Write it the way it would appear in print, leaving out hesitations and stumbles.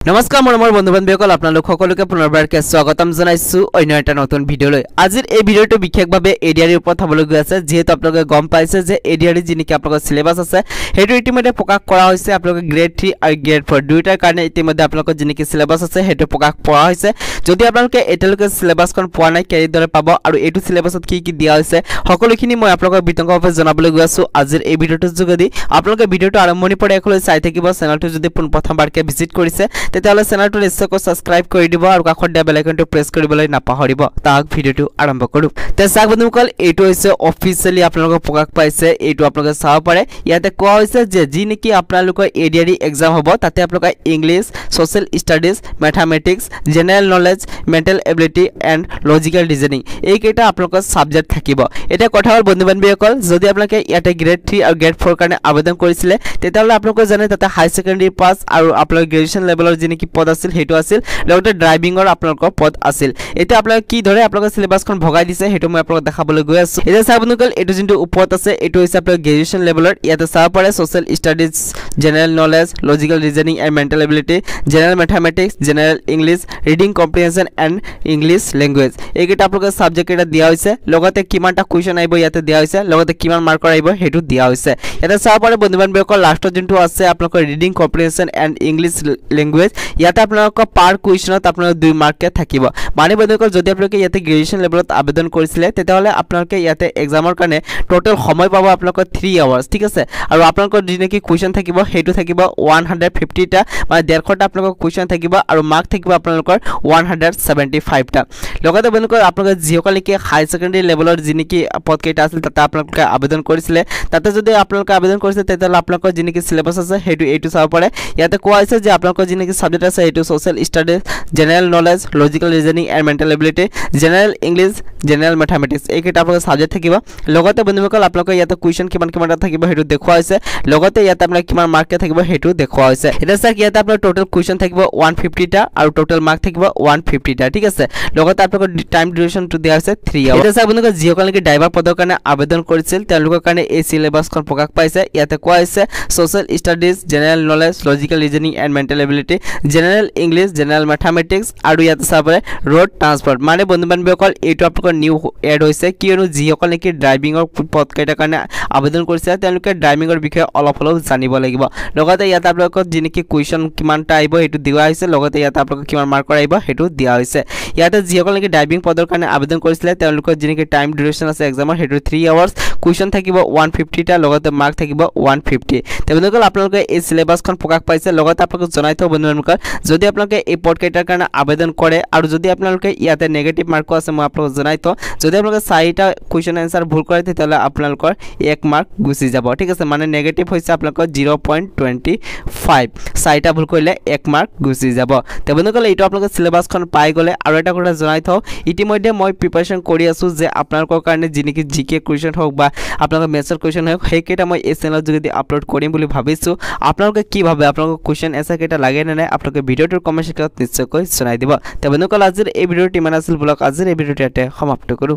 নমস্কাৰ মোৰ বন্ধু-বান্ধৱীসকল আপোনালোক সকলোকে পুনৰবাৰকে স্বাগতম জনাইছো অন্য এটা নতুন ভিডিঅলৈ। আজিৰ এই ভিডিঅটো বিশেষভাৱে এডিআৰৰ ওপৰত হ'বলৈ গৈ আছে, যেহেতু আপোনালোকে গম পাইছে যে এডিআৰ যিনিকি আপোনালোকৰ সিলেবাস আছে হেতু ইতিমধ্যে প্ৰকাশ কৰা হৈছে। আপোনালোকে গ্ৰেড 3 আৰু গ্ৰেড 4 দুইটাৰ কাৰণে ইতিমধ্যে আপোনালোকৰ যিনিকি সিলেবাস আছে হেতু প্ৰকাশ কৰা হৈছে। যদি আপোনালোকে এতিয়ালৈকে সিলেবাসখন পোৱা নাই কেনেদৰে পাব আৰু এইটো সিলেবাসত কি কি দিয়া হৈছে সকলোখিনি মই আপোনালোকক বিতংভাৱে জনাবলৈ গৈ আছো আজিৰ এই ভিডিঅটোৰ যোগেদি। আপোনালোকে ভিডিঅটো আৰম্ভণিৰ পৰা একলৈ চাই থাকিব। চেনেলটো যদি প্ৰথমবাৰকে ভিজিট কৰিছে তেতিয়াহলে চেনেলটো নিশ্চয়কৈ সাবস্ক্ৰাইব কৰি দিব আৰু কাষত দিয়া বেল আইকনটো প্ৰেছ কৰিবলৈ নাপাহৰিব। তাক ভিডিঅটো আৰম্ভ কৰো। তে চাওক বন্ধুসকল, এইটো হৈছে অফিচিয়ালি আপোনালোকক প্ৰকাশ পাইছে। এইটো আপোনালোকে চাব পাৰে। ইয়াতে কোৱা হৈছে যে যি নেকি আপোনালোকৰ এডিআৰ এক্সাম হ'ব তাতে আপোনালোকে English, social studies, mathematics, general knowledge, mental ability and logical reasoning এইকেইটা আপোনালোকৰ সাবজেক্ট থাকিব। এটা কথা হ'ল বন্ধু-বান্ধৱীসকল, যদি আপোনালোকে ইয়াতে গ্ৰেড 3 আৰু গ্ৰেড 4 কাৰণে আবেদন কৰিছিলে তেতিয়াহলে আপোনালোকে জানে তাতে হাই সেকেন্ডাৰী পাস আৰু আপোনালোকৰ গ্ৰেজুৱেচন লেভেলৰ যিনিকি পদ আছিল হেতু আছিল, লগতে ড্ৰাইভিংৰ আপোনালোকৰ পদ আছিল। এতিয়া আপোনালোকে কি ধৰে আপোনালোকৰ সিলেবাসখন ভগাই দিছে হেতু মই আপোনালোকক দেখাবলৈ গৈ আছো। এতিয়া চাওক বন্ধুসকল, এইটো যিটো ওপৰত আছে এইটো হৈছে আপোনালোকৰ গ্ৰেজুৱেচন লেভেলৰ। ইয়াতে চাব পাৰে social studies, general knowledge, logical reasoning and mental ability, general mathematics, general English, reading comprehension and English language এইকেইটা আপোনালোকৰ সাবজেক্ট এটা দিয়া হৈছে। লগতে কিমানটা কুৱেশ্যন আহিব ইয়াতে দিয়া হৈছে, লগতে কিমান মাৰ্কৰ আহিব হেতু দিয়া হৈছে। ইয়াতে চাব পাৰে বন্ধু-বান্ধৱীসকল লাষ্টত যোনটো আছে আপোনালোকৰ reading comprehension and English language ইয়াতে আপোনালোকৰ পাৰ কুৱেশ্যনত আপোনালোকৰ 2 মাৰ্কে থাকিব। মানে বন্ধুসকল, যদি আপোনালোকে ইয়াতে গ্ৰেজুৱেচন লেভেলত আবেদন কৰিছিলে তেতিয়াহলে আপোনালোকে ইয়াতে এক্সামৰ কাৰণে টোটাল সময় পাব আপোনালোকৰ 3 আৱাৰ্ছ, ঠিক আছে। আৰু আপোনালোকৰ যিনেকি কুৱেশ্যন থাকিব হেতু থাকিব 150টা, মানে 150টা আপোনালোকৰ কুৱেশ্যন থাকিব আৰু মাৰ্ক থাকিব আপোনালোকৰ 175টা। লগতে বন্ধুসকল, আপোনালোকে যিসকলে কি হাই সেকেন্ডাৰী লেভেলৰ যিনেকি পদ কেইটা আছিল তাতে আপোনালোকে আবেদন কৰিছিলে, তাতে যদি আপোনালোকে আবেদন কৰিছে তেতিয়াহলে আপোনালোকৰ যিনেকি সিলেবাস আছে হেতু এইটো চাব পাৰে। ইয়াতে কোৱা হৈছে যে আপোনালোকৰ যিনেকি সাবজেক্ট আছে এইটো social studies, general knowledge, logical reasoning and mental ability, general English, general mathematics এইকেইটা আপোনালোকৰ সাবজেক্ট থাকিব। লগতে বন্ধুসকল আপোনালোকে ইয়াতে কুৱেশ্যন কিমানটা থাকিব হেতু দেখুওৱা হৈছে, লগতে ইয়াতে আপোনাৰ কিমান মাৰ্কে থাকিব হেতু দেখুওৱা হৈছে। এটা চাওক, ইয়াতে আপোনাৰ টোটাল কুৱেশ্যন থাকিব 150টা আৰু টোটাল মাৰ্ক থাকিব 150টা, ঠিক আছে। লগতে আপোনালোকৰ টাইম ডিউৰেশ্যনটো দিয়া হৈছে 3 আৱাৰ। এটা চাওক বন্ধুসকল, যিসকলে ড্ৰাইভাৰ পদৰ কাৰণে আবেদন কৰিছিল তেওঁলোকৰ কাৰণে এই সিলেবাসখন প্ৰকাশ পাইছে। ইয়াতে কোৱা হৈছে social studies, general knowledge, logical reasoning and mental ability, general English, general mathematics আৰু ইয়াতে চাব পাৰে ৰোড ট্ৰান্সপৰ্ট। মানে বন্ধু-বান্ধৱীসকল এইটো আপোনালোকৰ নিউ এড হৈছে, কিয়নো যিসকলে নেকি ড্ৰাইভিঙৰ পদ কেইটাৰ কাৰণে আবেদন কৰিছে তেওঁলোকে ড্ৰাইভিঙৰ বিষয়ে অলপ জানিব লাগিব। লগতে ইয়াতে আপোনালোকৰ যিনেকি কুৱেশ্যন কিমানটা আহিব সেইটো দিয়া হৈছে, লগতে ইয়াতে আপোনালোকৰ কিমান মাৰ্কৰ আহিব সেইটো দিয়া হৈছে। ইয়াতে যিসকলে নেকি ড্ৰাইভিং পদৰ কাৰণে আবেদন কৰিছিলে তেওঁলোকৰ যিনেকি টাইম ডিউৰেশ্যন আছে এক্সামৰ সেইটো 3 আৱাৰ্ছ, কুৱেশ্যন থাকিব 150টা, লগতে মাৰ্ক থাকিব 150। বন্ধুসকল আপোনালোকে এই সিলেবাসখন প্ৰকাশ পাইছে। লগতে আপোনালোকক জনাই থওঁ বন্ধুসকল, যদি আপোনালোকে এই পদ কেইটাৰ কাৰণে আবেদন কৰে আৰু যদি আপোনালোকে ইয়াতে নেগেটিভ মাৰ্কো আছে মই আপোনালোকক জনাই থওঁ, যদি আপোনালোকে 4টা কুৱেশ্যন এনসাৰ ভুল কৰে তেতিয়াহ'লে আপোনালোকৰ 1 মাৰ্ক গুচি যাব, ঠিক আছে। মানে নেগেটিভ হৈছে আপোনালোকৰ 0.25, 4টা ভুল কৰিলে 1 মাৰ্ক গুচি যাব। বন্ধুসকল এইটো আপোনালোকে সিলেবাসখন পাই গ'লে আৰু এটা কথা জনাই থওঁ, ইতিমধ্যে মই প্ৰিপাৰেশ্যন কৰি আছোঁ যে আপোনালোকৰ কাৰণে যিনেকি জিকে কুৱেশ্যন হওক বা আপোনালোকৰ মেথছৰ কুৱেশ্যন হওক সেইকেইটা মই এই চেনেলৰ যোগেদি আপলোড কৰিম বুলি ভাবিছোঁ। আপোনালোকে কি ভাবে, আপোনালোকক কুৱেশ্যন এনসাৰ কেইটা লাগে নে নাই আপোনালোকে ভিডিঅ'টোৰ কমেণ্ট ছেকশ্যনত নিশ্চয়কৈ জনাই দিব। বন্ধুসকল আজিৰ এই ভিডিঅ'টো ইমান আছিল, বলক আজিৰ এই ভিডিঅ'টো ইয়াতে সমাপ্ত কৰোঁ।